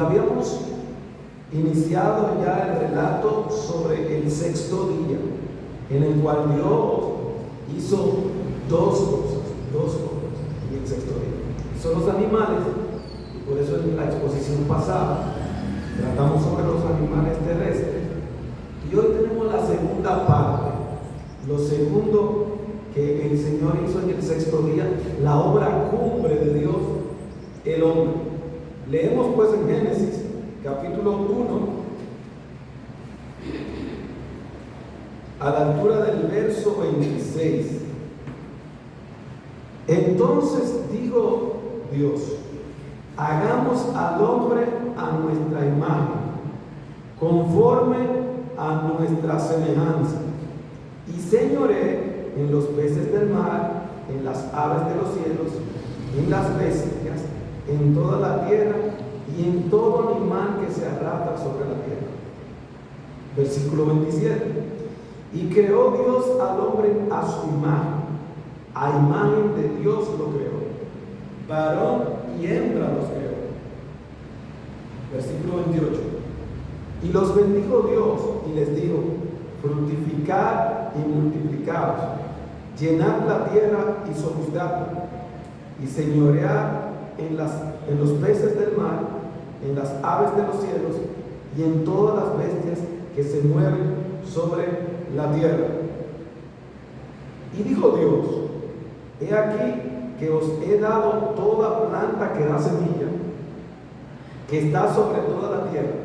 Habíamos iniciado ya el relato sobre el sexto día, en el cual Dios hizo dos cosas en el sexto día. Son los animales, y por eso en la exposición pasada tratamos sobre los animales terrestres, y hoy tenemos la segunda parte, lo segundo que el Señor hizo en el sexto día, la obra cumbre de Dios, el hombre. Leemos pues en Génesis capítulo 1, a la altura del verso 26. Entonces dijo Dios: hagamos al hombre a nuestra imagen, conforme a nuestra semejanza, y señoree en los peces del mar, en las aves de los cielos, en las bestias, en toda la tierra y en todo animal que se arrastra sobre la tierra. Versículo 27. Y creó Dios al hombre a su imagen, a imagen de Dios lo creó, varón y hembra los creó. Versículo 28. Y los bendijo Dios y les dijo: fructificad y multiplicaos, llenad la tierra y sojuzgadla, y señoread en los peces del mar, en las aves de los cielos y en todas las bestias que se mueven sobre la tierra. Y dijo Dios: he aquí que os he dado toda planta que da semilla, que está sobre toda la tierra,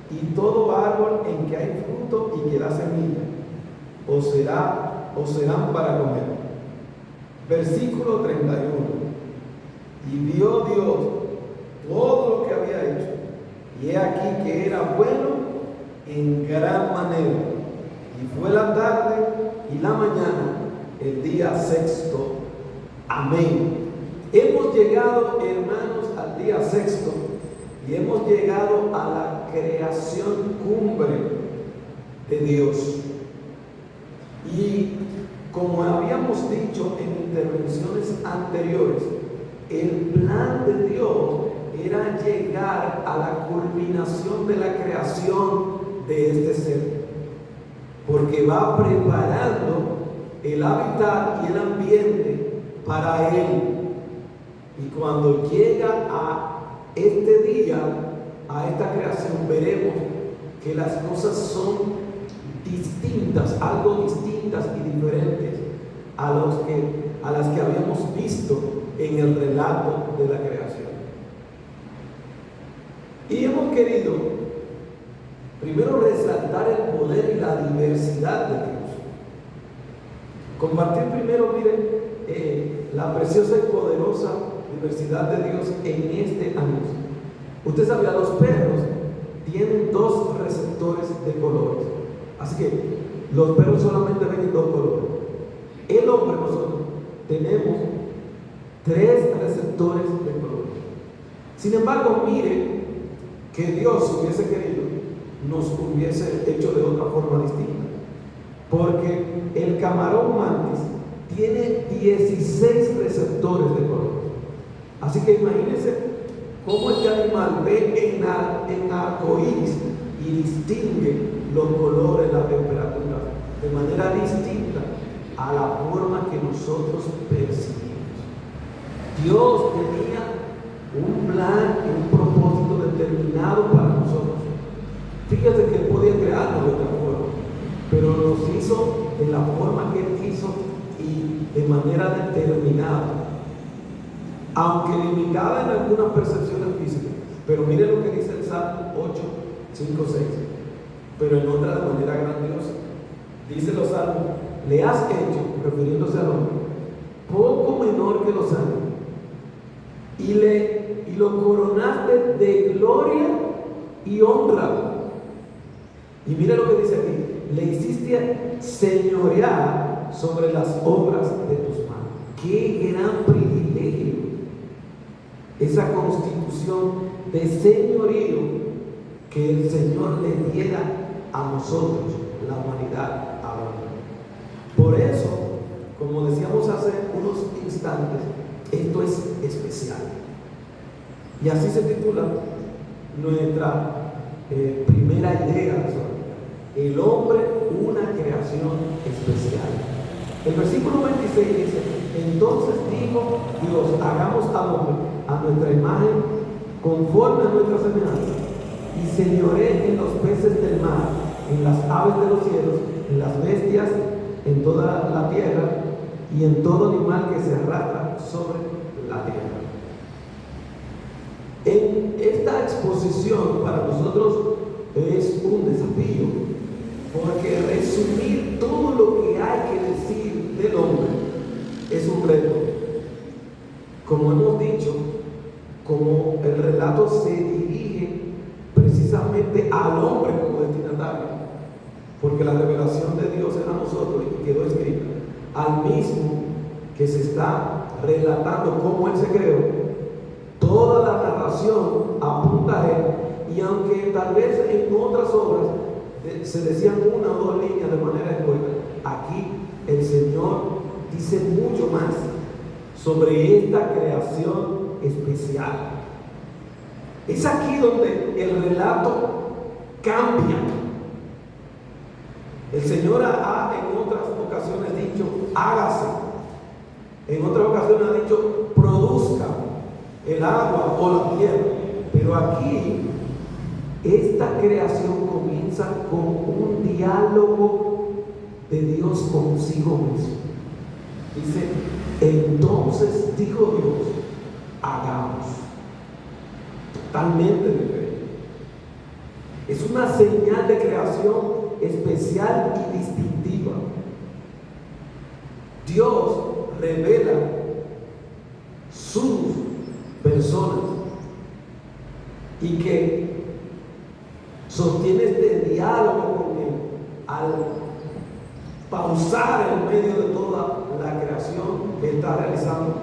y todo árbol en que hay fruto y que da semilla, os serán para comer. Versículo 31. Y vio Dios todo lo que había hecho, y he aquí que era bueno en gran manera. Y fue la tarde y la mañana, el día sexto. Amén. Hemos llegado, hermanos, al día sexto, y hemos llegado a la creación cumbre de Dios. Y como habíamos dicho en intervenciones anteriores, el plan de Dios era llegar a la culminación de la creación de este ser, porque va preparando el hábitat y el ambiente para él. Y cuando llega a este día, a esta creación, veremos que las cosas son distintas, algo distintas y diferentes a las que habíamos visto en el relato de la creación. Y hemos querido primero resaltar el poder y la diversidad de Dios. Compartir primero, miren, la preciosa y poderosa diversidad de Dios en este anuncio. Usted sabía, los perros tienen dos receptores de colores. Así que los perros solamente ven dos colores. El hombre, nosotros tenemos 3 receptores de colores. Sin embargo, mire que Dios, si hubiese querido, nos hubiese hecho de otra forma distinta. Porque el camarón mantis tiene 16 receptores de colores. Así que imagínense cómo este animal ve en arcoíris y distingue los colores, la temperatura, de manera distinta a la forma que nosotros percibimos. Dios tenía un plan y un propósito determinado para nosotros. Fíjate que Él podía crearnos de otra forma, pero nos hizo de la forma que Él quiso y de manera determinada, aunque limitada en algunas percepciones físicas. Pero mire lo que dice el Salmo 8, 5, 6, pero en otra de manera grandiosa. Dice los salmos: le has hecho, refiriéndose al hombre, poco menor que los ángeles, y lo coronaste de gloria y honra. Y mire lo que dice aquí: le hiciste señorear sobre las obras de tus manos. ¡Qué gran privilegio! Esa constitución de señorío que el Señor le diera a nosotros, la humanidad ahora. Por eso, como decíamos hace unos instantes, esto es especial. Y así se titula nuestra primera idea. El hombre, una creación especial. El versículo 26 dice: entonces dijo Dios, hagamos al hombre a nuestra imagen, conforme a nuestra semejanza, y señoree en los peces del mar, en las aves de los cielos, en las bestias, en toda la tierra, y en todo animal que se arrastra sobre la tierra. En esta exposición para nosotros es un desafío, porque resumir todo lo que hay que decir del hombre es un reto. Como hemos dicho, como el relato se dirige precisamente al hombre como destinatario, porque la revelación de Dios era a nosotros y quedó escrita, al mismo que se está relatando cómo Él se creó, toda la narración apunta a Él, y aunque tal vez en otras obras se decían una o dos líneas de manera escueta, aquí el Señor dice mucho más sobre esta creación especial. Es aquí donde el relato cambia. El Señor ha en otras ocasiones dicho, hágase. En otras ocasiones ha dicho, produzca el agua o la tierra. Pero aquí, esta creación comienza con un diálogo de Dios consigo mismo. Dice, entonces dijo Dios, hagamos. Totalmente diferente. Es una señal de creación especial y distintiva. Dios revela sus personas y que sostiene este diálogo con Él al pausar en medio de toda la creación que está realizando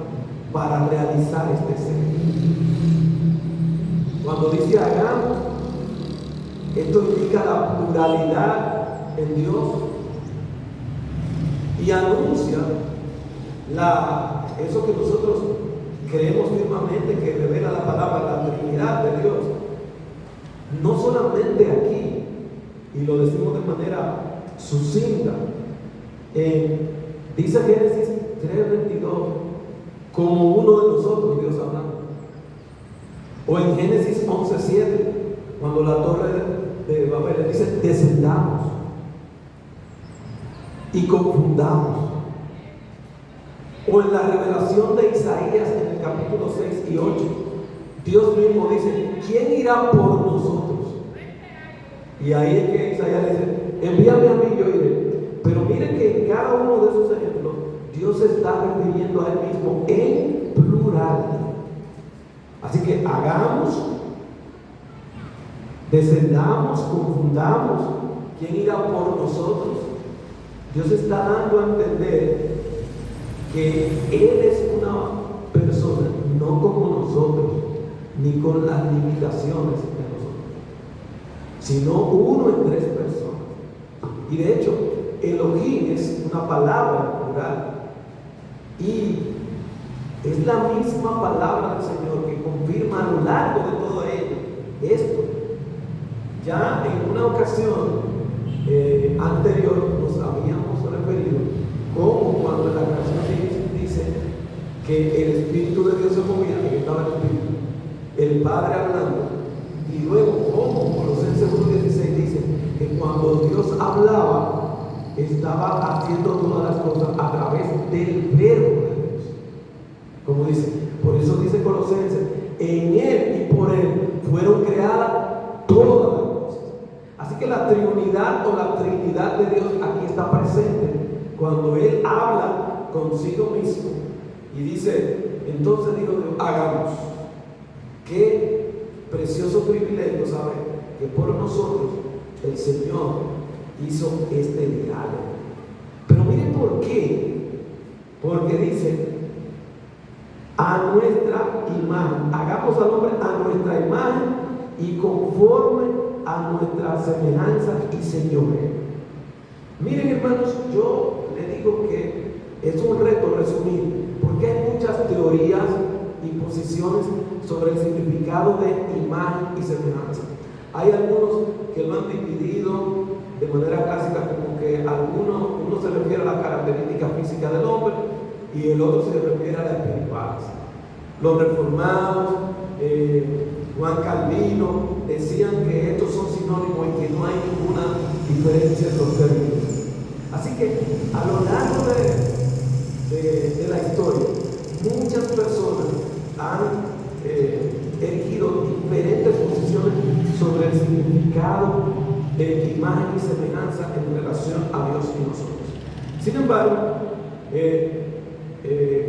para realizar este ser. Cuando dice hagamos, esto indica la pluralidad en Dios y anuncia eso que nosotros creemos firmemente que revela la palabra, la Trinidad de Dios. No solamente aquí, y lo decimos de manera sucinta, dice Génesis 3:22, como uno de nosotros, Dios hablando. O en Génesis 11:7, cuando la torre de Babel dice, descendamos y confundamos. O en la revelación de Isaías en el capítulo 6 y 8, Dios mismo dice, ¿quién irá por nosotros? Y ahí es que Isaías dice, envíame a mí, yo iré. Pero miren que en cada uno de esos ejemplos, Dios se está refiriendo a Él mismo en plural. Así que hagamos, descendamos, confundamos, ¿quién irá por nosotros? Dios está dando a entender que Él es una persona, no como nosotros, ni con las limitaciones de nosotros, sino uno en tres personas. Y de hecho, Elohim es una palabra plural, y es la misma palabra del Señor que confirma a lo largo de todo ello esto. Ya en una ocasión anterior nos habíamos referido como cuando en la creación dice que el Espíritu de Dios se movía, que estaba el Espíritu, el Padre hablando, y luego como Colosenses 1:16 dice que cuando Dios hablaba estaba haciendo todas las cosas a través del verbo de Dios, como dice, por eso dice Colosenses, en Él y por Él fueron creadas todas las cosas. Así que la Trinidad o la Trinidad de Dios aquí está presente cuando Él habla consigo mismo y dice, entonces digo Dios, hagamos. Qué precioso privilegio saber que por nosotros el Señor hizo este diálogo. Pero miren por qué. Porque dice, a nuestra imagen, hagamos al hombre a nuestra imagen y conforme a nuestra semejanza y señorío. Miren, hermanos, yo le digo que es un reto resumir, porque hay muchas teorías y posiciones sobre el significado de imagen y semejanza. Hay algunos que lo han dividido de manera clásica como que uno se refiere a la característica física del hombre y el otro se refiere a las espirituales. Los reformados, Juan Calvino, decían que estos son sinónimos y que no hay ninguna diferencia en los términos. Así que a lo largo de la historia, muchas personas han erigido diferentes posiciones sobre el significado de imagen y semejanza en relación a Dios y nosotros. Sin embargo,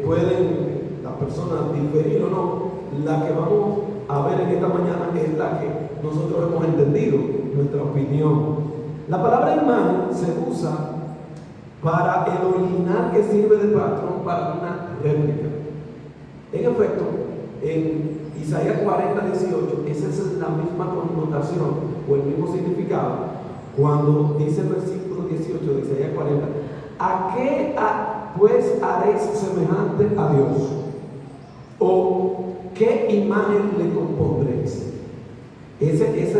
pueden las personas diferir o no. La que vamos a ver en esta mañana es la que nosotros hemos entendido, nuestra opinión. La palabra imagen se usa para el original que sirve de patrón para una réplica. En efecto, en Isaías 40:18, esa es la misma connotación o el mismo significado cuando dice el versículo 18 de Isaías 40: ¿a qué pues haréis semejante a Dios? ¿O qué imagen le compondréis? Esa es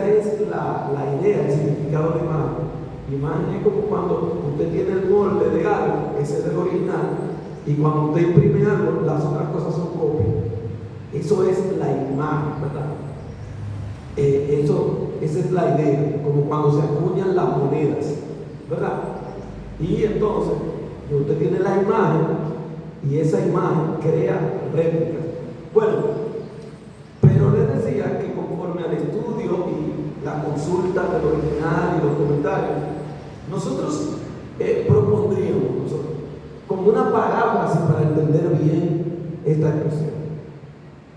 la idea, el significado de imagen. Imagen es como cuando usted tiene el molde de algo, ese es el original, y cuando usted imprime algo, las otras cosas son copias. Eso es la imagen, ¿verdad? Esa es la idea, como cuando se acuñan las monedas, ¿verdad? Y entonces, usted tiene la imagen y esa imagen crea réplicas. Bueno, pero les decía que conforme al estudio y la consulta del original y los comentarios, nosotros propondríamos como una paráfrasis para entender bien esta expresión.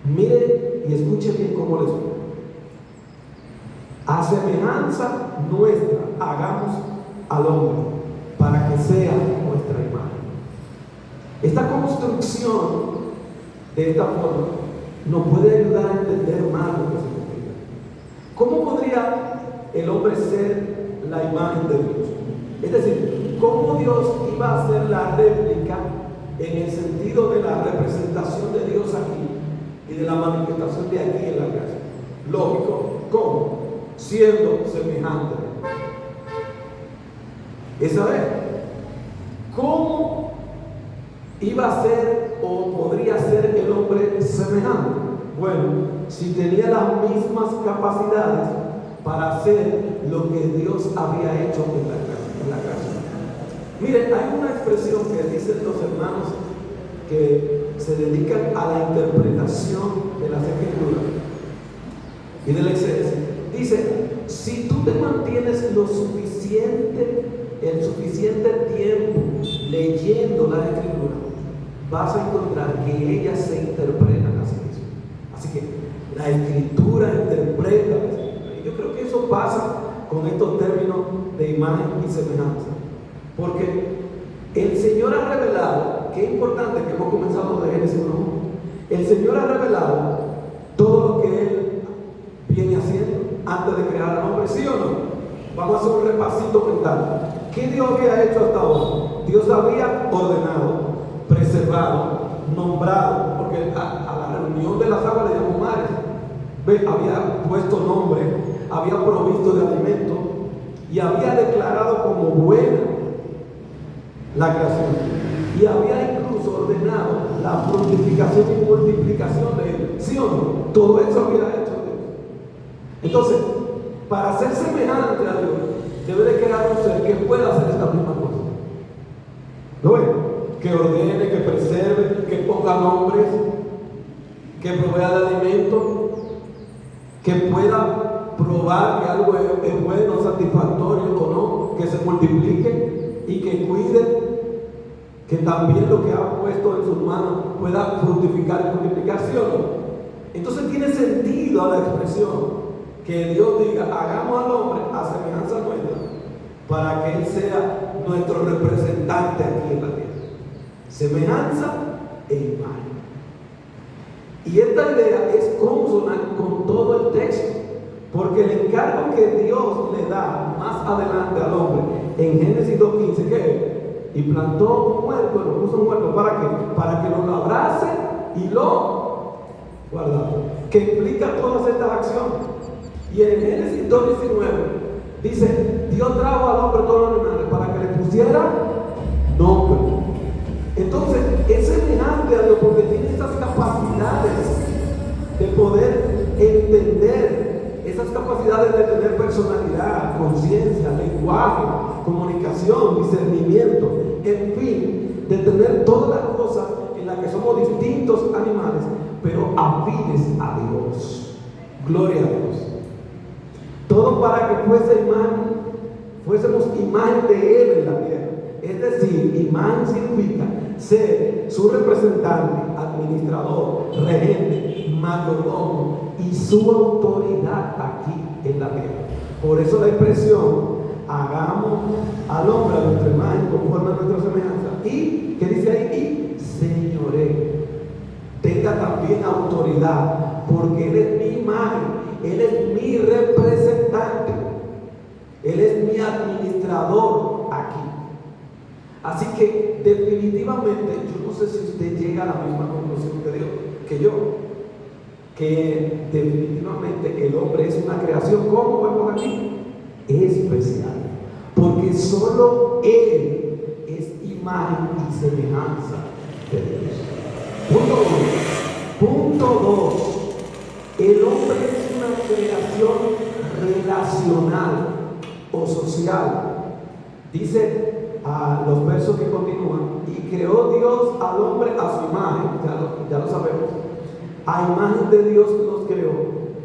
Mire y escuche bien cómo les digo. A semejanza nuestra hagamos al hombre para que sea nuestra imagen. Esta construcción de esta forma nos puede ayudar a entender más lo que significa. ¿Cómo podría el hombre ser la imagen de Dios? Es decir, ¿cómo Dios iba a hacer la réplica en el sentido de la representación de Dios aquí y de la manifestación de aquí en la casa? Lógico, ¿cómo? Siendo semejante. Esa es. ¿Cómo iba a ser o podría ser el hombre semejante? Bueno, si tenía las mismas capacidades para hacer lo que Dios había hecho en la casa. Miren, hay una expresión que dicen los hermanos que se dedican a la interpretación de las Escrituras y del exceso. Dice, si tú te mantienes el suficiente tiempo leyendo la Escritura, vas a encontrar que ellas se interpretan así mismo. Así que la Escritura interpreta la Escritura. Y yo creo que eso pasa con estos términos de imagen y semejanza. Porque el Señor ha revelado, qué importante que hemos comenzado de Génesis 1, el Señor ha revelado todo lo que Él viene haciendo antes de crear al hombre, ¿sí o no? Vamos a hacer un repasito mental. ¿Qué Dios había hecho hasta ahora? Dios había ordenado, preservado, nombrado, porque a la reunión de las aguas le llamó mares. Había puesto nombre, había provisto de alimento y había declarado como buena la creación. Y había incluso ordenado la fructificación y multiplicación de él. ¿Sí o no? Todo eso había hecho Dios. Entonces, para ser semejante a Dios, debe de crear un ser que pueda hacer esta misma cosa. ¿Lo ven? Que ordene, que preserve, que ponga nombres, que provea de alimento, que pueda probar que algo es bueno, satisfactorio o no, que se multiplique y que cuide, que también lo que ha puesto en sus manos pueda fructificar y multiplicar, ¿sí o no? Entonces tiene sentido a la expresión que Dios diga, hagamos al hombre a semejanza nuestra, para que Él sea nuestro representante aquí en la tierra. Semejanza e imagen. Y esta idea es consonante con todo el texto, porque el encargo que Dios le da más adelante al hombre en Génesis 2:15, ¿qué es? Y plantó un huerto, lo puso un huerto, ¿para qué? Para que lo labrase y lo guardara. ¿Qué que implica todas estas acciones. Y en Génesis 2:19 dice: Dios trajo al hombre todos los animales para que le pusiera nombre. Entonces es semejante a Dios porque tiene esas capacidades de poder entender, esas capacidades de tener personalidad, conciencia, lenguaje, comunicación, discernimiento, en fin, de tener todas las cosas en las que somos distintos animales, pero afines a Dios. Gloria a Dios. Todo para que fuésemos imagen de Él en la tierra. Es decir, imagen significa ser su representante, administrador, regente, mayordomo y su autoridad aquí en la tierra. Por eso la expresión: hagamos al hombre a nuestra imagen conforme a nuestra semejanza. Y, ¿qué dice ahí? Y señoree. Tenga también autoridad, porque Él es mi imagen, Él es mi representante, Él es mi administrador aquí. Así que definitivamente, yo no sé si usted llega a la misma conclusión que yo, que definitivamente el hombre es una creación, ¿cómo vemos aquí? Especial, porque solo Él es imagen y semejanza de Dios. Punto 1. Punto 2. El hombre es una creación relacional o social. Dice los versos que continúan: y creó Dios al hombre a su imagen. Ya lo sabemos. A imagen de Dios los creó.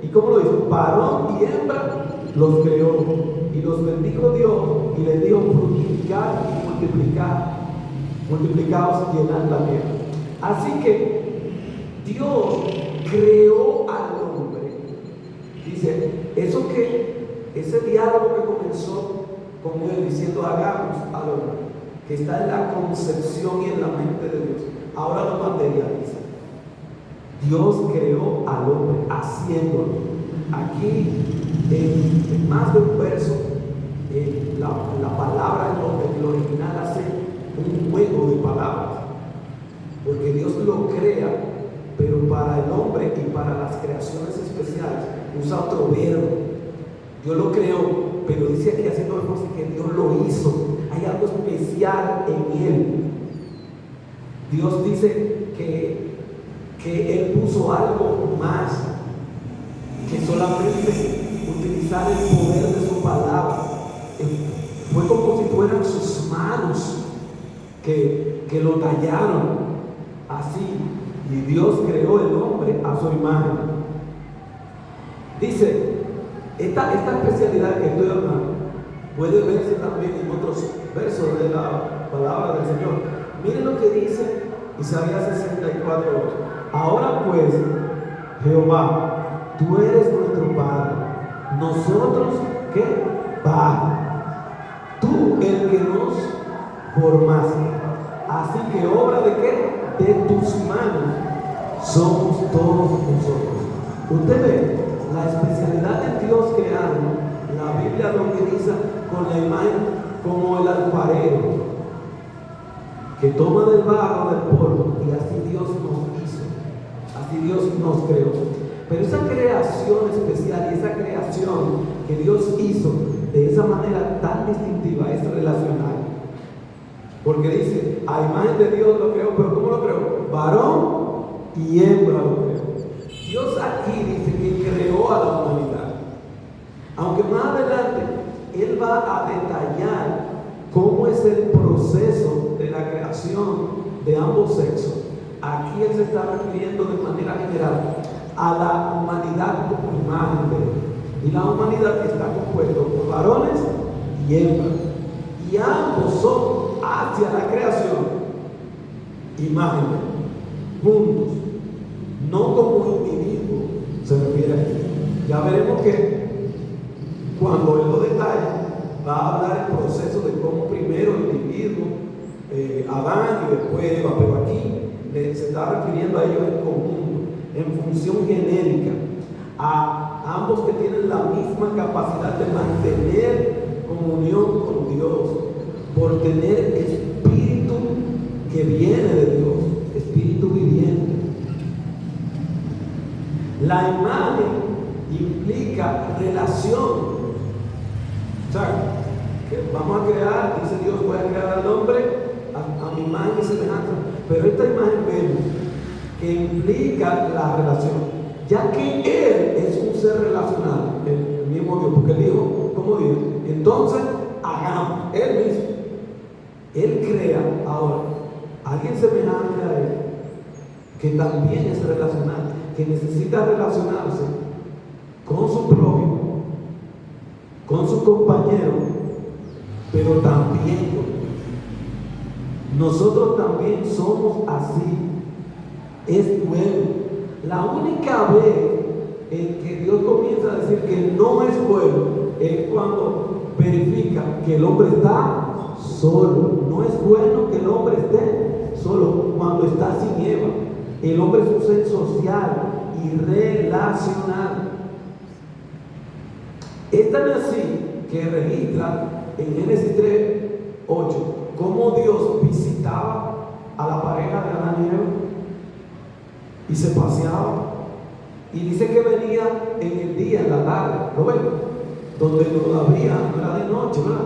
¿Y cómo lo hizo? Varón y hembra los creó. Y los bendijo Dios y les dijo: fructificar y multiplicar. Multiplicaos y llenad la tierra. Así que Dios creó al hombre. Dice, ese diálogo que comenzó con Él diciendo: hagamos al hombre, que está en la concepción y en la mente de Dios, ahora lo materializa. Dios creó al hombre haciéndolo. Aquí en más de un verso, la palabra en el original hace un juego de palabras, porque Dios lo crea, pero para el hombre y para las creaciones especiales usa otro verbo. Dios lo creó, pero dice aquí haciendo énfasis que Dios lo hizo. Hay algo especial en Él. Dios dice que Él puso algo más que solamente utilizar el poder de su palabra. Fue como si fueran sus manos que lo tallaron así, y Dios creó el hombre a su imagen. Dice, esta especialidad que estoy hablando puede verse también en otros versos de la palabra del Señor. Miren lo que dice Isaías 64:8. Ahora pues, Jehová, tú eres nuestro Padre, nosotros, ¿qué? Padre. Tú el que nos formaste. Así que obra de qué? De tus manos somos todos nosotros. Usted ve la especialidad de Dios creando. La Biblia lo utiliza con la imagen como el alfarero, que toma del barro, del polvo, y así Dios nos hizo, así Dios nos creó. Pero esa creación especial y esa creación que Dios hizo de esa manera tan distintiva es relacional. Porque dice, a imagen de Dios lo creó, pero ¿cómo lo creó? Varón y hembra lo creó. Dios aquí dice que creó a la humanidad. Aunque más adelante Él va a detallar cómo es el proceso de la creación de ambos sexos. Aquí Él se está refiriendo de manera general a la humanidad como imagen de Él. Y la humanidad está compuesta por varones y hembras. Y ambos son hacia la creación imagen de Él, juntos, no como individuo, se refiere aquí. Ya veremos que cuando Él lo detalla, va a hablar el proceso de cómo primero el individuo, Adán y después Eva, pero aquí se está refiriendo a ellos en conjunto, en función genérica, a ambos que tienen la misma capacidad de mantener comunión con Dios, por tener espíritu que viene de Dios, espíritu viviente. La imagen implica relación. O sea, que vamos a crear, dice Dios, voy a crear al hombre a mi imagen y semejanza. Pero esta imagen vemos que implica la relación, ya que Él es un ser relacional, el mismo Dios, porque Él dijo, como Dios, entonces hagamos, Él mismo. Él crea ahora alguien semejante a Él, que también es relacional, que necesita relacionarse con su prójimo, con su compañero, pero también con Dios. Nosotros también somos así. Es bueno. La única vez en que Dios comienza a decir que no es bueno es cuando verifica que el hombre está solo. No es bueno que el hombre esté solo cuando está sin Eva. El hombre es un ser social y relacional. Es tan así que registra en Génesis 3:8 cómo Dios visitaba a la pareja de Adán y Eva y se paseaba. Y dice que venía en el día, en la tarde, ¿lo ven? Donde todavía no era de noche, ¿verdad?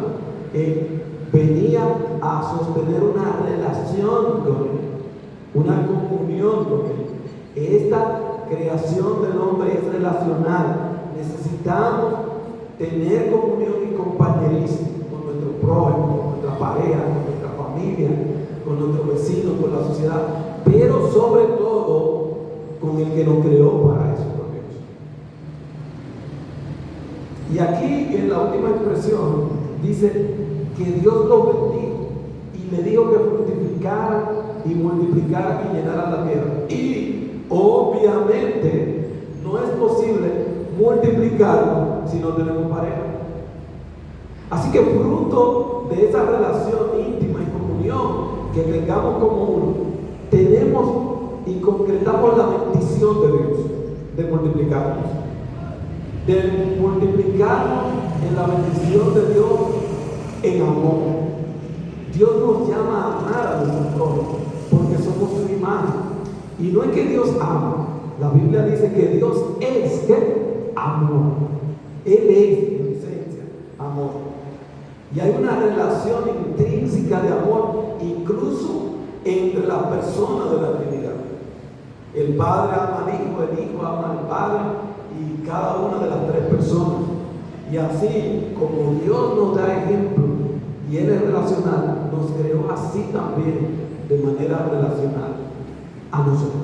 Venía a sostener una relación con Él, una comunión con Él. Esta creación del hombre es relacional. Necesitamos tener comunión y compañerismo con nuestro prójimo, con nuestra pareja, con nuestra familia, con nuestros vecinos, con la sociedad, pero sobre todo con el que nos creó para eso, por Dios. Y aquí en la última expresión dice que Dios lo bendijo y le dijo que fructificara y multiplicara y llenara la tierra. Y obviamente no es posible multiplicarlo si no tenemos pareja. Así que fruto de esa relación íntima y comunión que tengamos como uno, tenemos y concretamos la bendición de Dios de multiplicarnos en la bendición de Dios en amor. Dios nos llama a amar a nuestro prójimo porque somos su imagen. Y no es que Dios ama, la Biblia dice que Dios es ¿qué? Amor. Él es en esencia amor. Y hay una relación intrínseca de amor incluso entre las personas de la Trinidad. El Padre ama al Hijo, el Hijo ama al Padre y cada una de las tres personas. Y así como Dios nos da ejemplo y Él es relacional, nos creó así también de manera relacional a nosotros.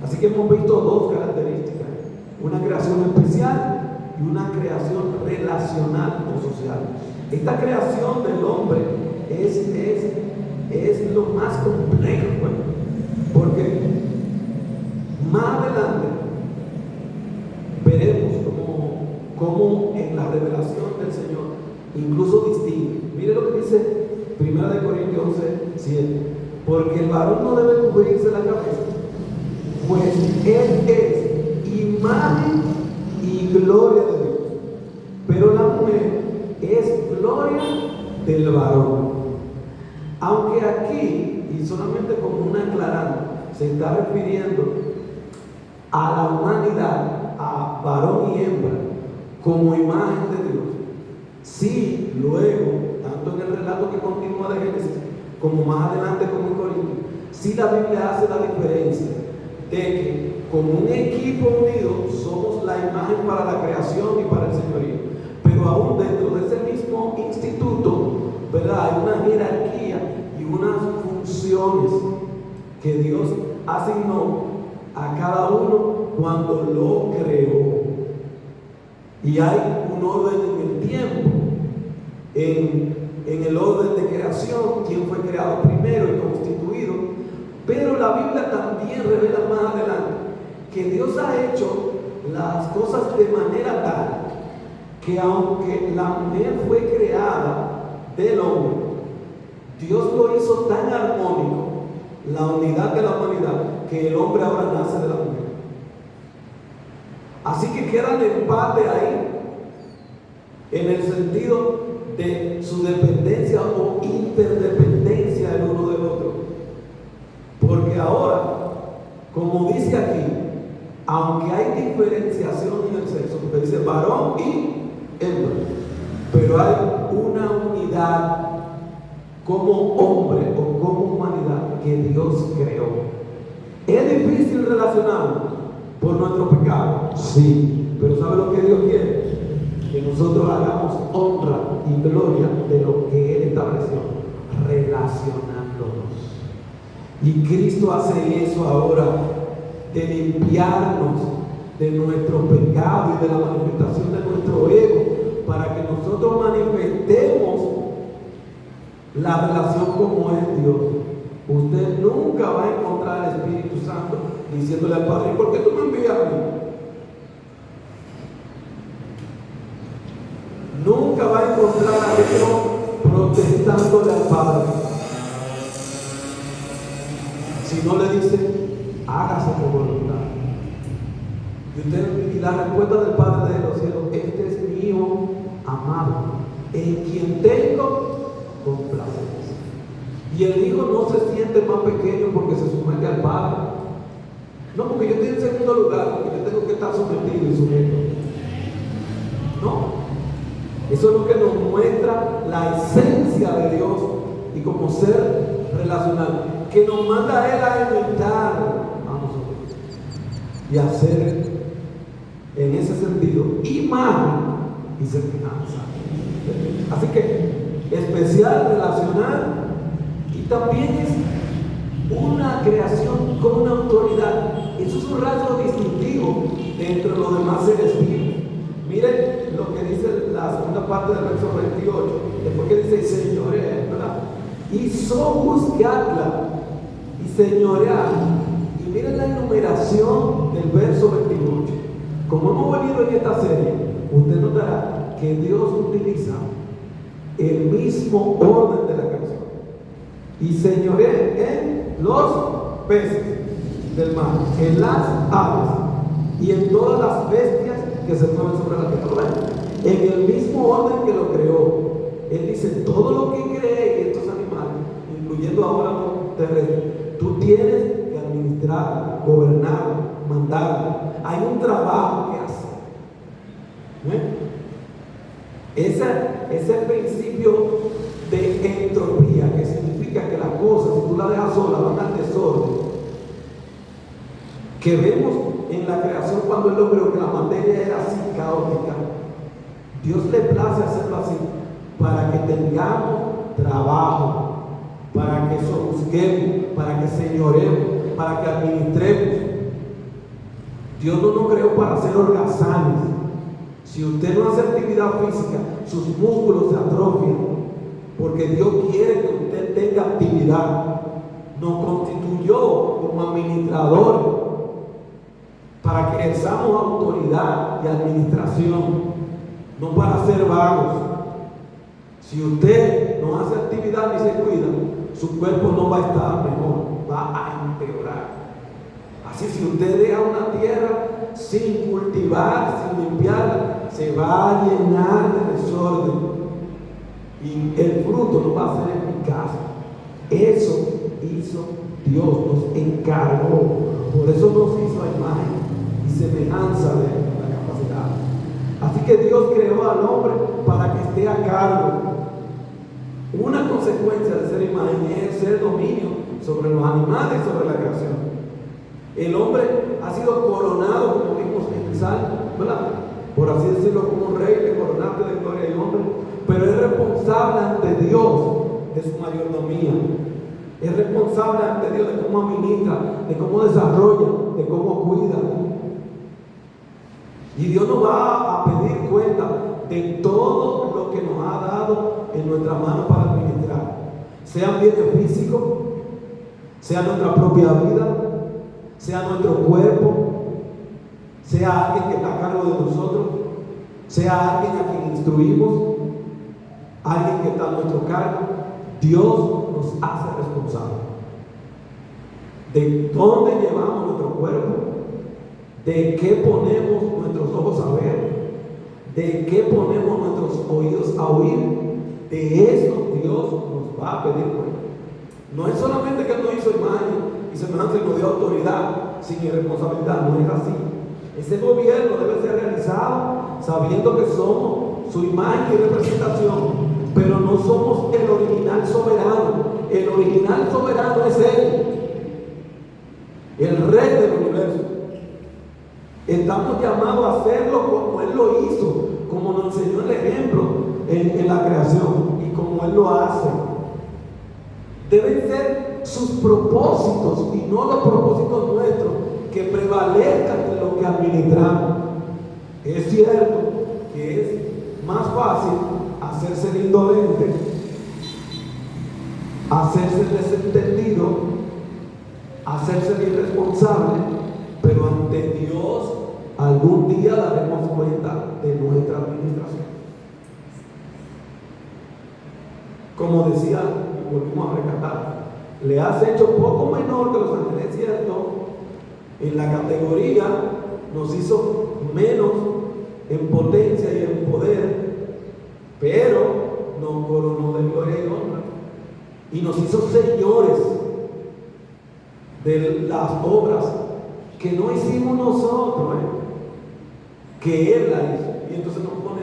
Así que hemos visto dos características: una creación especial y una creación relacional o social. Esta creación del hombre es lo más complejo, porque más adelante veremos cómo en la revelación del Señor incluso distingue. Mire lo que dice 1 Corintios 11:7: porque el varón no debe cubrirse la cabeza, pues él es imagen y gloria de Dios, pero la mujer es gloria del varón. Aunque aquí, y solamente como una aclarando, se está refiriendo a la humanidad, a varón y hembra, como imagen de Dios. Sí, luego, tanto en el relato que continúa de Génesis, como más adelante como en Corintios, sí la Biblia hace la diferencia de que como un equipo unido somos la imagen para la creación y para el señorío. Pero aún dentro de ese mismo instituto, ¿verdad?, hay una jerarquía y unas funciones que Dios asignó a cada uno cuando lo creó. Y hay un orden en el tiempo, en el orden de creación, quién fue creado primero y constituido. Pero la Biblia también revela más adelante que Dios ha hecho las cosas de manera tal que aunque la mujer fue creada del hombre, Dios lo hizo tan armónico, la unidad de la humanidad, que el hombre ahora nace de la mujer. Así que queda el empate ahí, en el sentido de su dependencia o interdependencia el uno del otro. Porque ahora, como dice aquí, Aunque hay diferenciación en el sexo, porque dice varón y hembra, pero hay una unidad como hombre o como humanidad que Dios creó. ¿Es difícil relacionarnos por nuestro pecado? Sí, pero ¿sabe lo que Dios quiere? Que nosotros hagamos honra y gloria de lo que Él estableció, relacionándonos. Y Cristo hace eso ahora, de limpiarnos de nuestro pecado y de la manifestación de nuestro ego, para que nosotros manifestemos la relación como es Dios. Usted nunca va a encontrar al Espíritu Santo diciéndole al Padre: ¿por qué tú me envías a mí? Nunca va a encontrar a Dios protestándole al Padre, si no le dice: hágase tu voluntad. Y la respuesta del Padre de los cielos: este es mi Hijo amado, en quien tengo complacencia. Y el Hijo no se siente más pequeño porque se somete al Padre. No, porque yo estoy en segundo lugar, porque yo tengo que estar sometido y sujeto. No. Eso es lo que nos muestra la esencia de Dios y como ser relacional, que nos manda a Él a imitar a nosotros y hacer en ese sentido imagen y semejanza. Así que especial, relacional, y también es una creación con una autoridad. Eso es un rasgo distintivo dentro de los demás seres vivos. Miren lo que dice la segunda parte del verso 28, después que dice: señorea, ¿verdad? Hizo juzgarla y señorear. Y miren la enumeración del verso 28. Como hemos venido en esta serie, usted notará que Dios utiliza el mismo orden de la creación. Y señorea en los peces del mar, en las aves y en todas las bestias que se mueven sobre la tierra. En el mismo orden que lo creó. Él dice: todo lo que cree estos animales, incluyendo ahora los terrestres, tú tienes que administrar, gobernar, mandar. Hay un trabajo que hacer. Ese es el principio de entropía, que significa que las cosas, si tú las dejas solas, van al desorden. Que vemos en la creación cuando Él lo creó, que la materia era así caótica. Dios le place hacerlo así para que tengamos trabajo, para que sojuzguemos, para que señoremos, para que administremos. Dios no nos creó para hacer holgazanes. Si usted no hace actividad física, sus músculos se atrofian, porque Dios quiere que usted tenga actividad. Nos constituyó como administradores para que ejerzamos autoridad y administración, no para ser vagos. Si usted no hace actividad ni se cuida, su cuerpo no va a estar mejor, va a empeorar. Así, si usted deja una tierra sin cultivar, sin limpiarla, se va a llenar de desorden y el fruto no va a ser eficaz. Eso hizo Dios, nos encargó. Por eso nos hizo a imagen y semejanza de la capacidad. Así que Dios creó al hombre para que esté a cargo. Una consecuencia de ser imagen es ser dominio sobre los animales y sobre la creación. El hombre ha sido coronado, como vimos en el Salmo, ¿verdad? Por así decirlo, como un rey, le coronaste de gloria y hombre, pero es responsable ante Dios de su mayordomía. Es responsable ante Dios de cómo administra, de cómo desarrolla, de cómo cuida. Y Dios nos va a pedir cuenta de todo lo que nos ha dado en nuestra mano para administrar. Sean bienes físicos, sea nuestra propia vida, sea nuestro cuerpo, sea alguien que está a cargo de nosotros, sea alguien a quien instruimos, alguien que está a nuestro cargo. Dios nos hace responsables de dónde llevamos nuestro cuerpo, de qué ponemos nuestros ojos a ver, de qué ponemos nuestros oídos a oír. De eso Dios nos va a pedir cuenta. No es solamente que Él nos hizo imagen y semejanza y nos dio autoridad sin irresponsabilidad, no es así. Ese gobierno debe ser realizado sabiendo que somos su imagen y representación, pero no somos el original soberano. El original soberano es Él, el Rey del universo. Estamos llamados a hacerlo como Él lo hizo, como nos enseñó el ejemplo en la creación y como Él lo hace. Deben ser sus propósitos y no los propósitos nuestros que prevalezcan en lo que administramos. Es cierto que es más fácil hacerse el indolente, hacerse el desentendido, hacerse el irresponsable, pero ante Dios algún día daremos cuenta de nuestra administración. Como decía, volvimos a rescatar, le has hecho poco menor que los ángeles, es cierto. En la categoría nos hizo menos en potencia y en poder, pero nos coronó de gloria y honra y nos hizo señores de las obras que no hicimos nosotros, que Él la hizo, y entonces nos pone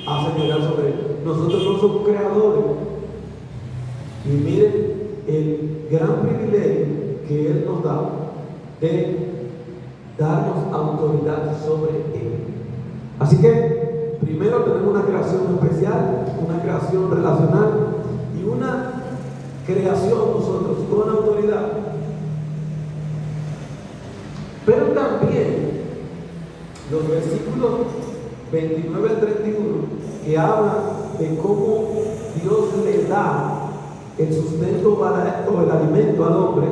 a señorear sobre Él. Nosotros no somos creadores, y miren el gran privilegio que Él nos da de darnos autoridad sobre Él. Así que primero tenemos una creación especial, una creación relacional y una creación nosotros con autoridad. Pero también los versículos 29 al 31 que hablan de cómo Dios le da el sustento o el alimento al hombre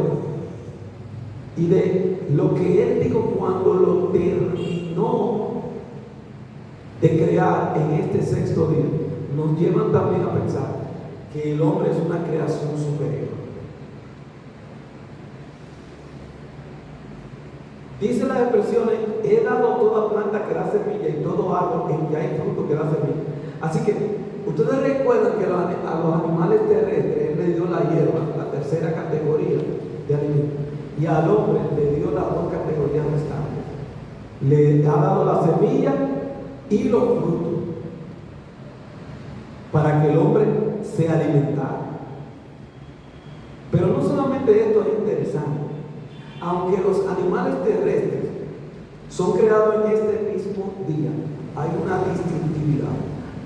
y de lo que Él dijo cuando lo terminó de crear en este sexto día, nos llevan también a pensar que el hombre es una creación superior. Dice las expresiones: he dado toda planta que da semilla y todo árbol en que hay fruto que da semilla. Así que ustedes recuerdan que a los animales terrestres Él le dio la hierba, la tercera categoría de alimentos, y al hombre le dio las dos categorías restantes. Le ha dado la semilla y los frutos para que el hombre se alimentara. Pero no solamente esto es interesante. Aunque los animales terrestres son creados en este mismo día, hay una distintividad.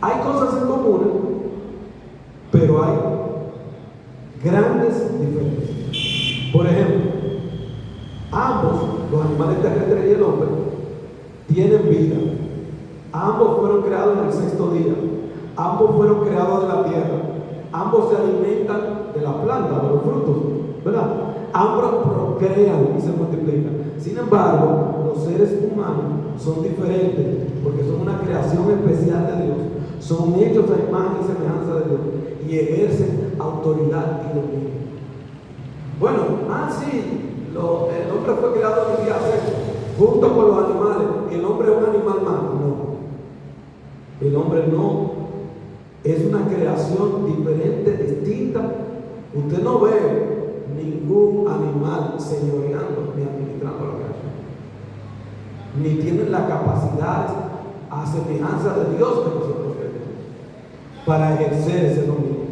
Hay cosas en común, pero hay grandes diferencias. Por ejemplo, ambos, los animales terrestres y el hombre, tienen vida. Ambos fueron creados en el sexto día. Ambos fueron creados de la tierra. Ambos se alimentan de la planta, de los frutos, ¿verdad? Ambos procrean y se multiplican. Sin embargo, los seres humanos son diferentes porque son una creación especial de Dios. Son hechos a imagen y semejanza de Dios y ejercen autoridad y dominio. Bueno, sí, el hombre fue creado en el día sexto, junto con los animales. ¿El hombre es un animal más? No. El hombre no. Es una creación diferente, distinta. Usted no ve ningún animal señoreando ni administrando la creación, ni tienen la capacidad a semejanza de Dios que nosotros tenemos para ejercer ese dominio.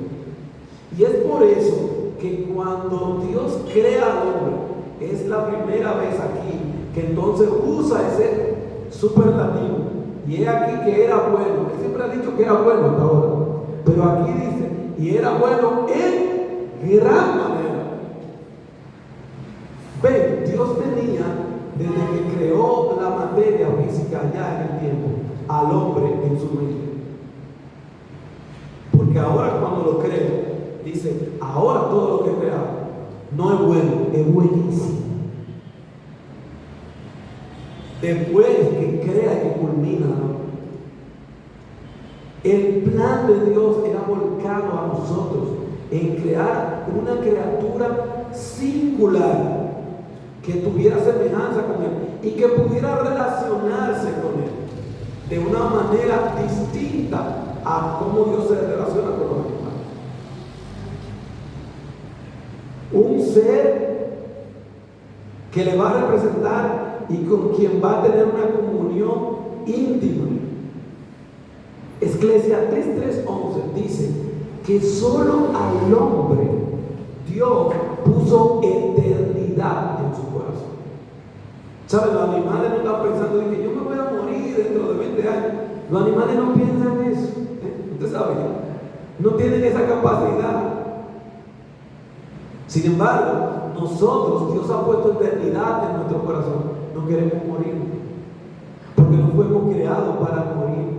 Y es por eso que cuando Dios crea al hombre, es la primera vez aquí que entonces usa ese superlativo. Y es aquí que era bueno. Él siempre ha dicho que era bueno hasta ahora, pero aquí dice, y era bueno en gran manera. Ven, Dios tenía, desde que creó la materia física allá en el tiempo, al hombre en su mente. Porque ahora cuando lo crea, dice, ahora todo lo que he creado no es bueno, es buenísimo. Después que crea y que culmina, ¿no? El plan de Dios era volcado a nosotros en crear una criatura singular que tuviera semejanza con Él y que pudiera relacionarse con Él de una manera distinta a cómo Dios se relaciona con los animales. Un ser que le va a representar y con quien va a tener una comunión íntima. Eclesiastés 3:11 dice que solo al hombre Dios puso eternidad en su corazón. ¿Saben? Los animales no están pensando en que yo me voy a morir dentro de 20 años. Los animales no piensan en eso. Usted sabe, no tienen esa capacidad. Sin embargo, nosotros, Dios ha puesto eternidad en nuestro corazón. No queremos morir, porque no fuimos creados para morir.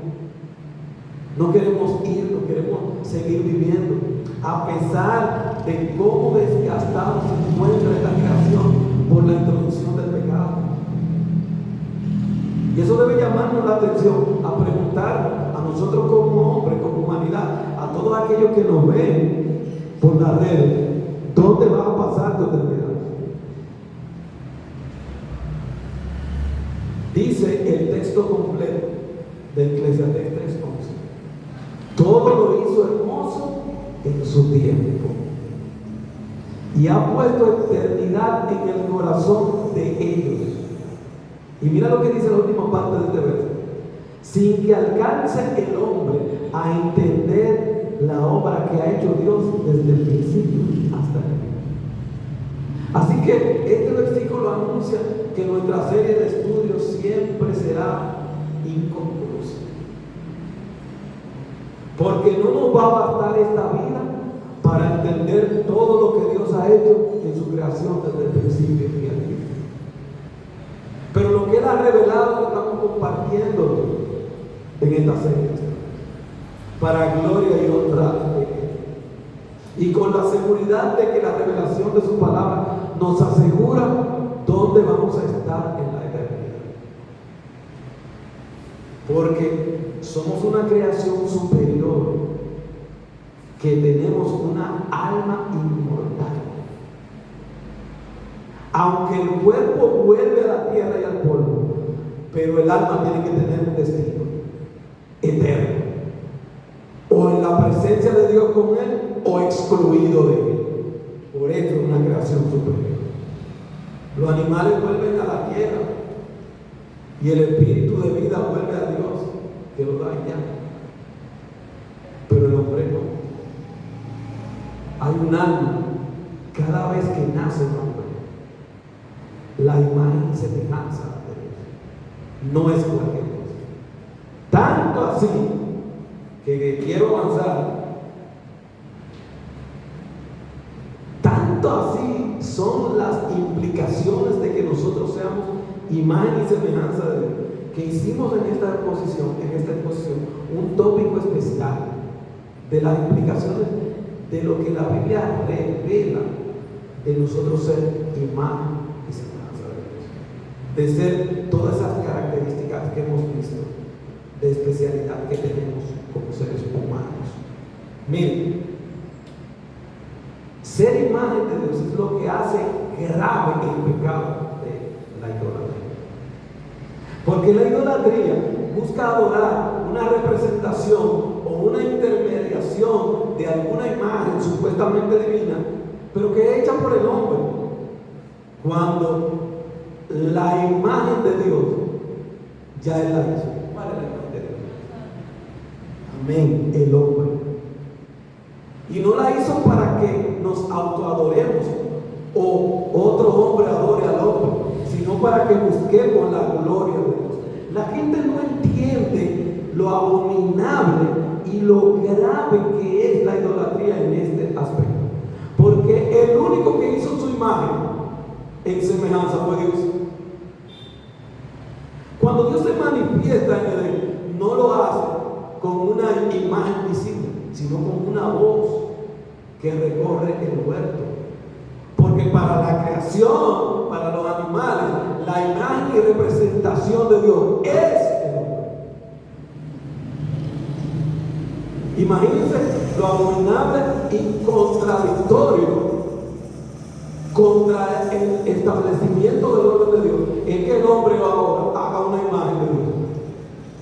No queremos ir, no queremos seguir viviendo, a pesar de cómo desgastado se encuentra esta creación por la introducción del pecado. Y eso debe llamarnos la atención, a preguntar a nosotros como hombres, como humanidad, a todos aquellos que nos ven por las redes, ¿dónde va a pasar tu eternidad? Dice el texto completo de Eclesiastés 3:11. Todo lo hizo hermoso en su tiempo. Y ha puesto eternidad en el corazón de ellos. Y mira lo que dice la última parte de este verso. Sin que alcance el hombre a entender la obra que ha hecho Dios desde el principio hasta el fin. Así que este versículo anuncia que nuestra serie de estudios siempre será inconclusa. Porque no nos va a bastar esta vida para entender todo lo que Dios ha hecho en su creación desde el principio y al fin. Pero lo que Él ha revelado lo estamos compartiendo en esta serie, para gloria y honra de Él. Y con la seguridad de que la revelación de su palabra nos asegura dónde vamos a estar en la eternidad. Porque somos una creación superior, que tenemos una alma inmortal. Aunque el cuerpo vuelve a la tierra y al polvo, pero el alma tiene que tener un destino eterno, o en la presencia de Dios con Él, o excluido de Él. Por eso es una creación superior. Los animales vuelven a la tierra y el espíritu de vida vuelve a Dios, que lo da ya. Pero el hombre no. Hay un alma cada vez que nace un hombre, la imagen y semejanza de Dios. No es cualquier cosa. Tanto así que quiero avanzar. Tanto así son las implicaciones de que nosotros seamos imagen y semejanza de Dios, que hicimos en esta exposición un tópico especial de las implicaciones de lo que la Biblia revela de nosotros ser imagen y semejanza de Dios, de ser todas esas características que hemos visto de especialidad que tenemos como seres humanos. Miren, ser imagen de Dios es lo que hace grave el pecado de la idolatría. Porque la idolatría busca adorar una representación o una intermediación de alguna imagen supuestamente divina, pero que es hecha por el hombre, cuando la imagen de Dios ya es la hizo. ¿Cuál es la imagen de Dios? Amén, el hombre. Y no la hizo para que nos autoadoremos o otro hombre adore al hombre, sino para que busquemos la gloria de Dios. La gente no entiende lo abominable y lo grave que es la idolatría en este aspecto. Porque el único que hizo su imagen en semejanza fue Dios. Cuando Dios se manifiesta en Edén, no lo hace con una imagen visible, sino con una voz que recorre el huerto. Porque para la creación, para los animales, la imagen y representación de Dios es el hombre. Imagínense lo abominable y contradictorio contra el establecimiento del orden de Dios, es que el hombre ahora haga una imagen de Dios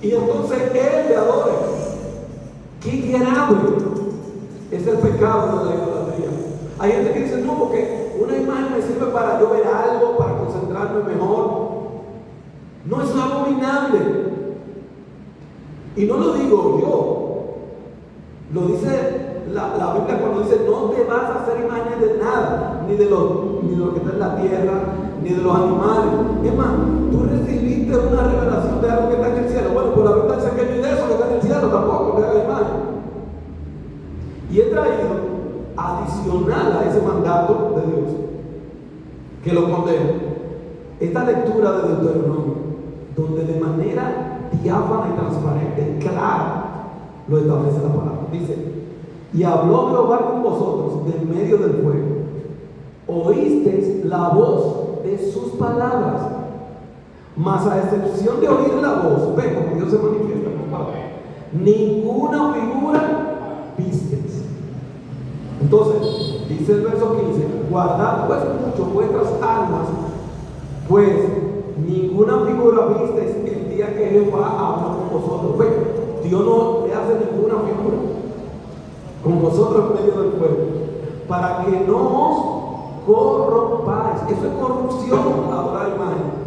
y entonces él le adore. ¡Qué grave es el pecado de la idolatría! Hay gente que dice, no, porque una imagen me sirve para yo ver algo, para concentrarme mejor. no es abominable. Y no lo digo yo, lo dice la Biblia cuando dice: no te vas a hacer imágenes de nada, ni de lo que está en la tierra, ni de los animales. Es más, tú recibiste una revelación de algo que está en el cielo. Bueno, pues la Biblia dice que ni de eso que está en el cielo tampoco te hagas imagen. Y he traído adicional a ese mandato de Dios, que lo condena, esta lectura de Deuteronomio, donde de manera diáfana y transparente, clara, lo establece la palabra. Dice: y habló Jehová con vosotros de en medio del fuego, oísteis la voz de sus palabras, mas a excepción de oír la voz, ve como Dios se manifiesta, compadre, ninguna figura visteis. Entonces, dice el verso 15: guardad pues mucho vuestras almas, pues ninguna figura visteis el día que Jehová habló con vosotros. Ve, Dios no le hace ninguna figura con vosotros en medio del fuego, para que no os corrompáis. Eso es corrupción, adorar imagen.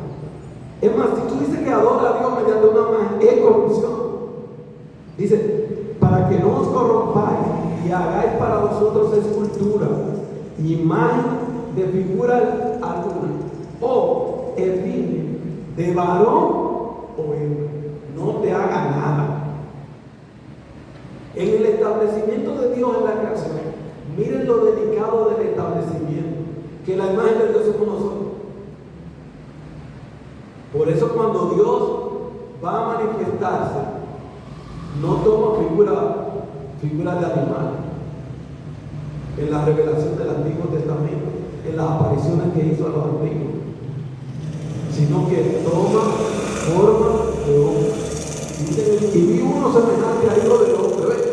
Es más, si tú dices que adora a Dios mediante una imagen, es corrupción. Dice: para que no os corrompáis y hagáis para vosotros escultura, imagen de figura alguna, o efímera de varón o hembra. No te haga nada. En el establecimiento de Dios en la creación, miren lo delicado del establecimiento, que la imagen de Dios somos nosotros. Por eso cuando Dios va a manifestarse, no toma figura de animal en la revelación del Antiguo Testamento, en las apariciones que hizo a los antiguos, sino que toma forma de hombre. Y vi uno semejante a hijo del hombre, ¿ves?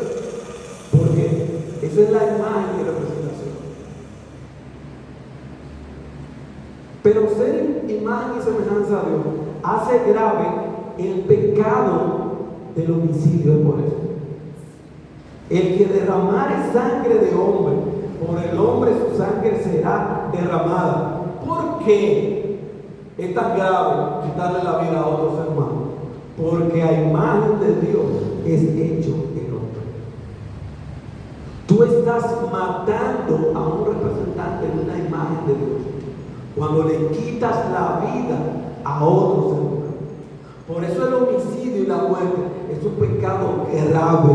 Porque esa es la imagen y representación. Pero ser imagen y semejanza a Dios hace grave el pecado del homicidio. Es por eso: el que derramare sangre de hombre, por el hombre su sangre será derramada. ¿Por qué es tan grave quitarle la vida a otro ser humano? Porque a imagen de Dios es hecho el hombre. Tú estás matando a un representante de una imagen de Dios cuando le quitas la vida a otro ser humano. Por eso el homicidio y la muerte es un pecado grave,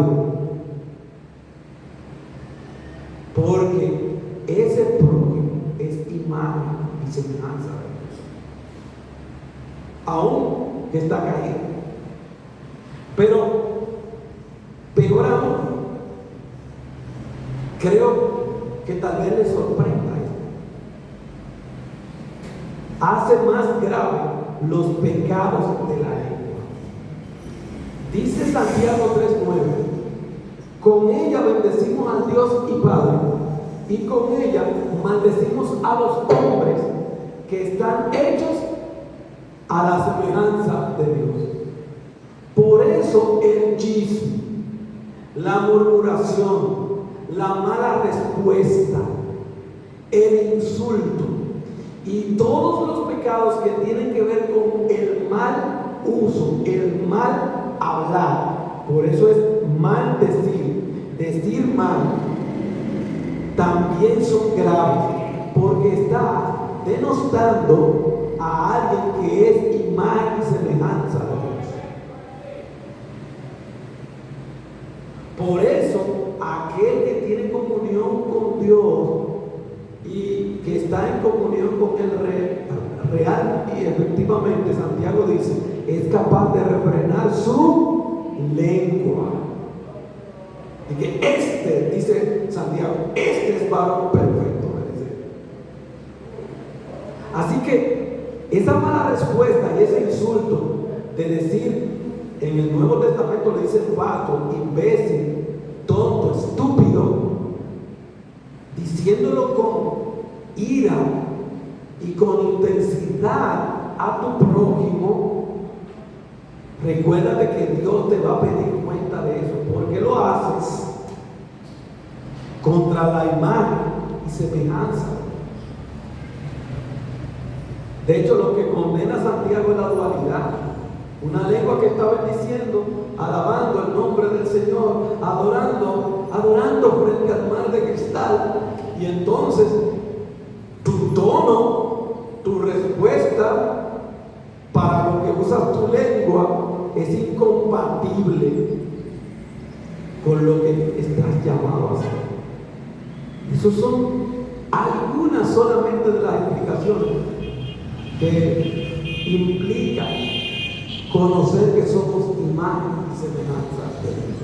porque ese prójimo es imagen y semejanza de Dios, aún que está caído. Pero peor aún, creo que tal vez les sorprenda esto. Hace más grave los pecados de la lengua. Dice Santiago 3:9: con ella bendecimos al Dios y Padre, y con ella maldecimos a los hombres que están hechos a la semejanza de Dios. Por eso el chisme, la murmuración, la mala respuesta, el insulto y todos los pecados que tienen que ver con el mal uso, el mal hablar, por eso es mal decir mal, también son graves, porque está denostando a alguien que es imagen y semejanza de Dios. Por eso, aquel que tiene comunión con Dios y que está en comunión con el real, y efectivamente Santiago dice, es capaz de refrenar su lengua. Y que dice Santiago, es varón perfecto. Así que esa mala respuesta y ese insulto de decir, en el Nuevo Testamento le dice vato, imbécil, tonto, estúpido, diciéndolo con ira y con intensidad a tu prójimo, recuerda de que Dios te va a pedir cuenta de eso. ¿Por qué lo haces? Contra la imagen y semejanza De hecho, lo que condena a Santiago es la dualidad. Una lengua que está bendiciendo, alabando el nombre del Señor, adorando frente al mar de cristal. Y entonces, tu tono, tu respuesta para lo que usas tu lengua es incompatible con lo que estás llamado a hacer. Esas son algunas solamente de las explicaciones que implican conocer que somos imagen y semejanza de Dios.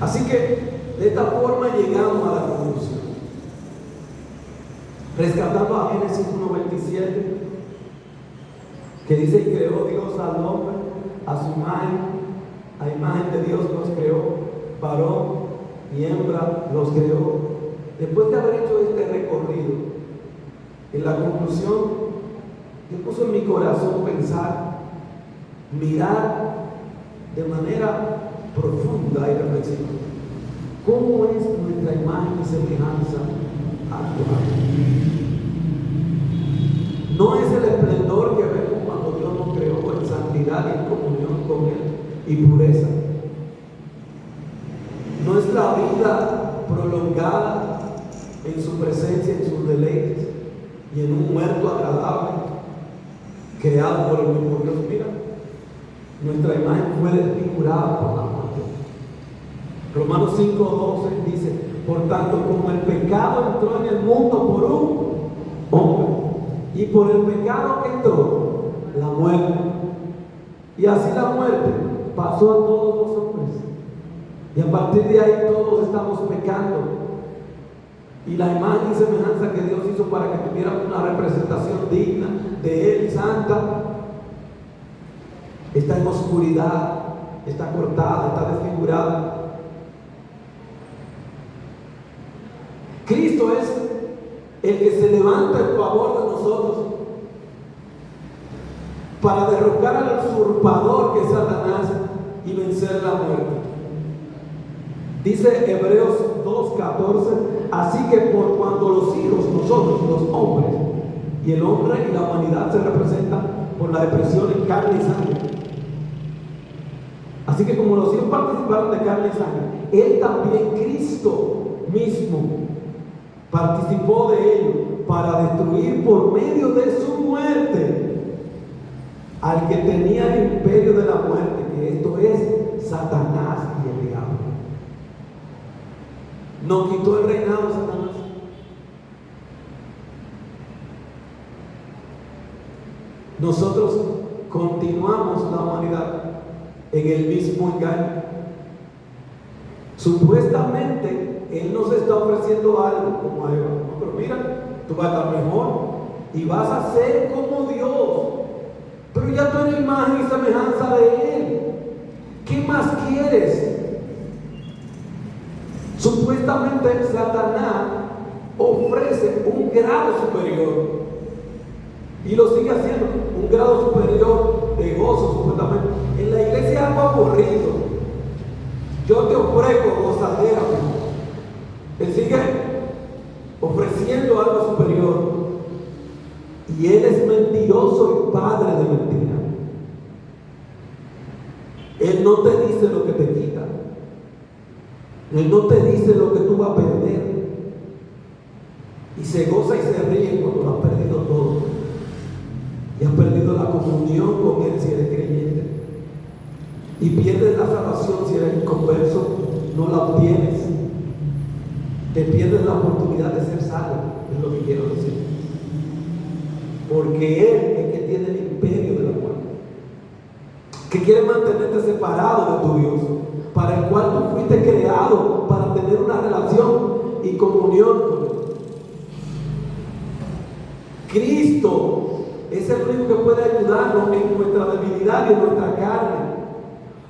Así que de esta forma llegamos a la conclusión, rescatando a Génesis 1:27, que dice: y creó Dios al hombre a su imagen, a imagen de Dios los creó, varón y hembra los creó. Después de haber hecho este recorrido, en la conclusión, yo puse en mi corazón pensar, mirar de manera profunda y reflexiva cómo es nuestra imagen y semejanza actual. No es el esplendor que vemos cuando Dios nos creó en santidad y en comunión con Él y pureza. No es la vida prolongada en su presencia, en sus deleites y en un huerto agradable creado por el mismo Dios. Mira, nuestra imagen fue desfigurada por la muerte. Romanos 5:12 dice: por tanto, como el pecado entró en el mundo por un hombre, y por el pecado que entró, la muerte, y así la muerte pasó a todos los hombres, y a partir de ahí todos estamos pecando. Y la imagen y semejanza que Dios hizo para que tuviéramos una representación digna de Él, santa, está en oscuridad, está cortada, está desfigurada. Cristo es el que se levanta en favor de nosotros para derrocar al usurpador que es Satanás y vencer la muerte. Dice Hebreos 2:14: así que por cuanto los hijos, nosotros los hombres, y el hombre y la humanidad se representan por la expresión en carne y sangre. Así que como los hijos participaron de carne y sangre, Él también, Cristo mismo, participó de ello para destruir por medio de su muerte al que tenía el imperio de la muerte, que esto es Satanás y el diablo. ¿No quitó el reinado Satanás? Nosotros continuamos la humanidad en el mismo engaño. Supuestamente Él nos está ofreciendo algo como a Eva. No, pero mira, tú vas a estar mejor y vas a ser como Dios, pero ya tú eres imagen y semejanza de Él. ¿Qué más quieres? Supuestamente Satanás ofrece un grado superior y lo sigue haciendo, un grado superior de gozo. Supuestamente en la iglesia es algo aburrido. Yo te ofrezco gozadera. Él sigue ofreciendo algo superior, y Él es mentiroso y padre de mentira. Él no te dice lo que te quita. Él no te dice lo que tú vas a perder, y se goza y se ríe cuando lo has perdido todo y has perdido la comunión con Él si eres creyente, y pierdes la salvación si eres inconverso. No la obtienes, te pierdes la oportunidad de ser salvo, es lo que quiero decir, porque Él es el que tiene el imperio de la muerte, que quiere mantenerte separado de tu Dios, para el cual tú fuiste creado para tener una relación y comunión con Él. Cristo es el único que puede ayudarnos en nuestra debilidad y en nuestra carne,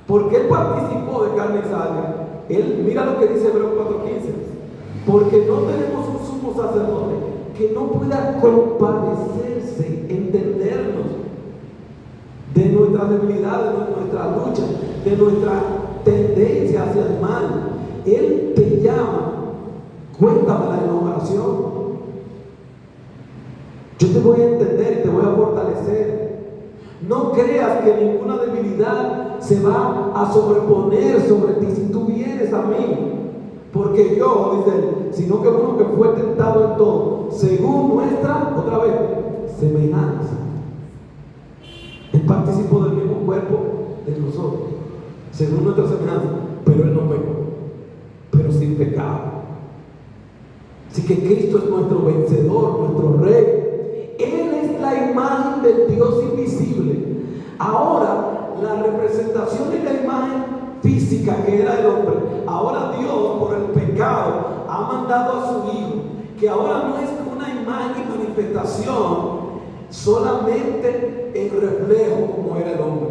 porque Él participó de carne y sangre. Él, mira lo que dice Hebreos 4:15: porque no tenemos un sumo sacerdote que no pueda compadecerse, entendernos de nuestras debilidades, de nuestra lucha, de nuestra tendencia hacia el mal. Él te llama, cuéntame en la oración. Yo te voy voy a entender y te voy a fortalecer. No creas que ninguna debilidad se va a sobreponer sobre ti si tú vienes a mí. Porque yo, dice él, sino que uno que fue tentado en todo, según nuestra, otra vez, semejanza. Él participó del mismo cuerpo de nosotros, según nuestra semejanza, pero él no pecó, pero sin pecado. Así que Cristo es nuestro vencedor, nuestro rey. Él es la imagen del Dios invisible. Ahora, la representación de la imagen física que era el hombre, ahora Dios por el pecado ha mandado a su Hijo, que ahora no es una imagen y manifestación solamente en reflejo como era el hombre,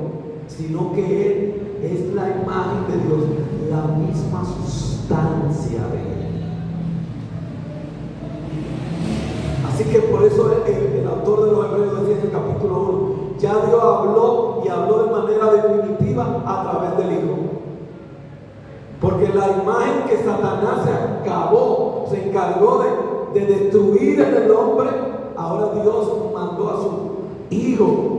sino que Él es la imagen de Dios, la misma sustancia de Él. Así que por eso el autor de los Hebreos decía en el capítulo 1, ya Dios habló y habló de manera definitiva a través del Hijo. Porque la imagen que Satanás se encargó de destruir en el hombre, ahora Dios mandó a su Hijo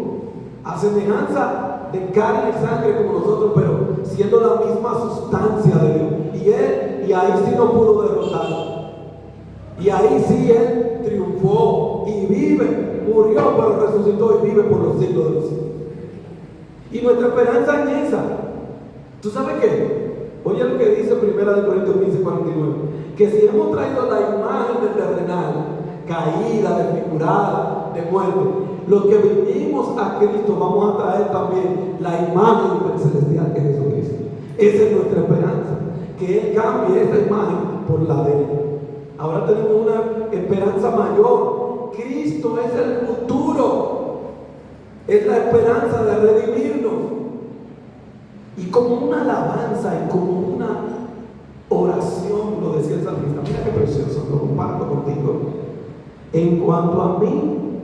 a semejanza de carne y sangre como nosotros, pero siendo la misma sustancia de Dios. Y ahí sí no pudo derrotar. Y ahí sí Él triunfó y vive, murió pero resucitó y vive por los siglos de los siglos. Y nuestra esperanza es esa. ¿Tú sabes qué? Oye lo que dice 1 Corintios 15:49, que si hemos traído la imagen del terrenal, caída, desfigurada, de muerte, los que vinimos a Cristo vamos a traer también la imagen del celestial que es Jesucristo. Esa es nuestra esperanza, que Él cambie esta imagen por la de Él. Ahora tenemos una esperanza mayor. Cristo es el futuro, es la esperanza de redimirnos. Y como una alabanza y como una oración, lo decía el salmista, mira qué precioso, lo comparto contigo. En cuanto a mí,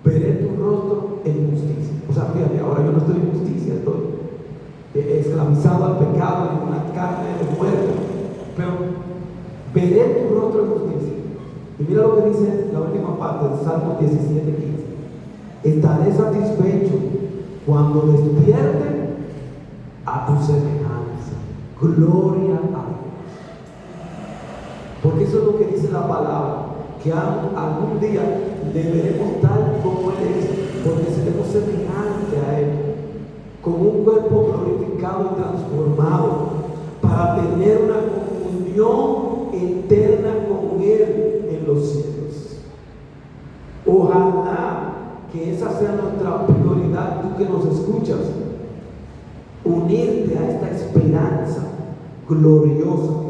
veré tu rostro en justicia. O sea, fíjate, ahora yo no estoy en justicia, estoy esclavizado al pecado en una carne de muerte, pero veré tu rostro en justicia. Y mira lo que dice la última parte del Salmo 17:15. Estaré satisfecho cuando despierte a tu semejanza. Gloria a Dios. Porque eso es lo que dice la palabra, que algún día le veremos tal como Él es, porque seremos semejantes a Él, con un cuerpo glorificado y transformado, para tener una comunión eterna con Él en los cielos. Ojalá que esa sea nuestra prioridad, tú que nos escuchas, unirte a esta esperanza gloriosa